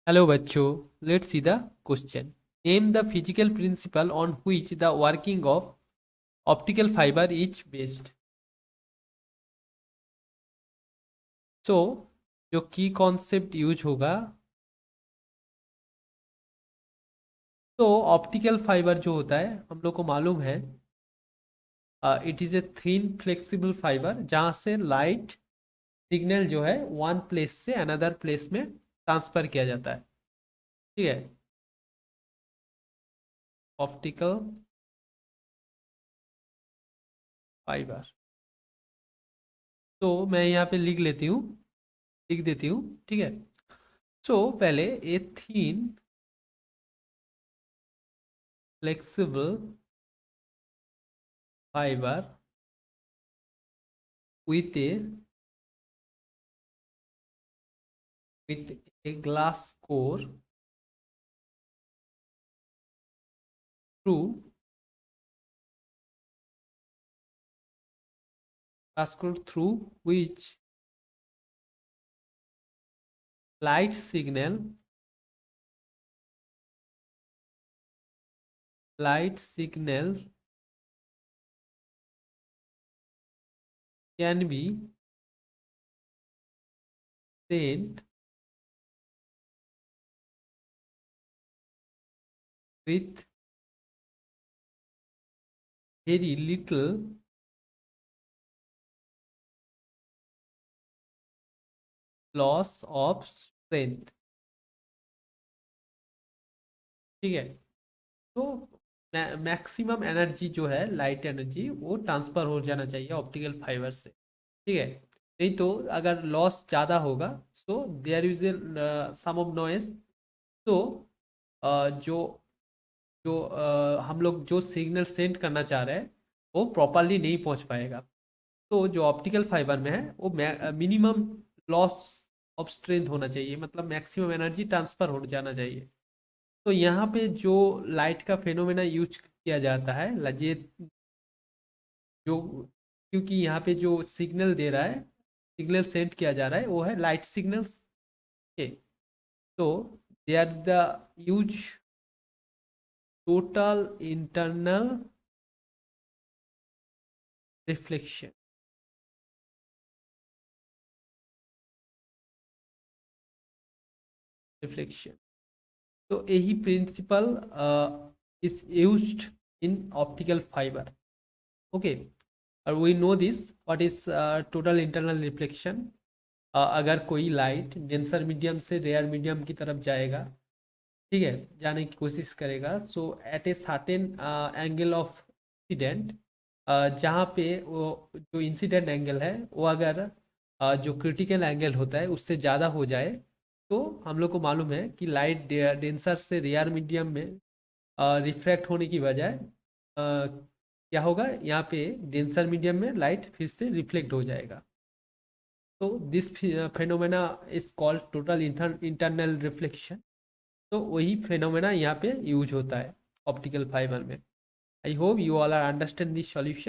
Hello बच्चों, let's see the question. Name the physical principle on which the working of optical fibre is based. So जो की concept use होगा, तो optical fibre जो होता है हम लोग को मालूम है, it is a thin flexible fibre जहाँ से लाइट सिग्नल जो है वन प्लेस से अनदर प्लेस में ट्रांसफर किया जाता है. ठीक है. ऑप्टिकल फाइबर, तो मैं यहाँ पे लिख लेती हूँ, लिख देती हूँ. ठीक है. सो पहले ए थीन flexible fiber with a glass core through which light signal can be sent with very little loss of strength. ठीक है. तो मैक्सिमम एनर्जी जो है, लाइट एनर्जी, वो ट्रांसफर हो जाना चाहिए ऑप्टिकल फाइबर से. ठीक है. नहीं तो अगर लॉस ज़्यादा होगा, so there is a sum of noise. तो जो जो हम लोग जो सिग्नल सेंड करना चाह रहे हैं वो प्रॉपरली नहीं पहुंच पाएगा. तो जो ऑप्टिकल फाइबर में है वो मिनिमम लॉस ऑफ स्ट्रेंथ होना चाहिए, मतलब मैक्सिमम एनर्जी ट्रांसफर हो जाना चाहिए. तो यहाँ पे जो लाइट का फेनोमेना यूज किया जाता है, ये जो, क्योंकि यहाँ पे जो सिग्नल दे रहा है, सिग्नल सेंड किया जा रहा है, वो है लाइट सिग्नल्स के. तो they are the use total internal reflection. Reflection, तो यही principle is used in optical fibre. Okay. और we know this what is total internal reflection. अगर कोई लाइट डेंसर मीडियम से रेयर मीडियम की तरफ जाएगा, ठीक है, जाने की कोशिश करेगा, so at a certain angle of incidence, जहाँ पे वो जो इंसिडेंट एंगल है वो अगर जो क्रिटिकल एंगल होता है उससे ज़्यादा हो जाए, तो हम लोग को मालूम है कि लाइट डेंसर से रेयर मीडियम में रिफ्रैक्ट होने की बजाय क्या होगा, यहाँ पे डेंसर मीडियम में लाइट फिर से रिफ्लेक्ट हो जाएगा. तो this phenomena is called total internal reflection. तो वही फेनोमेना यहाँ पे यूज होता है ऑप्टिकल फाइबर में. I hope you all are understand this solution.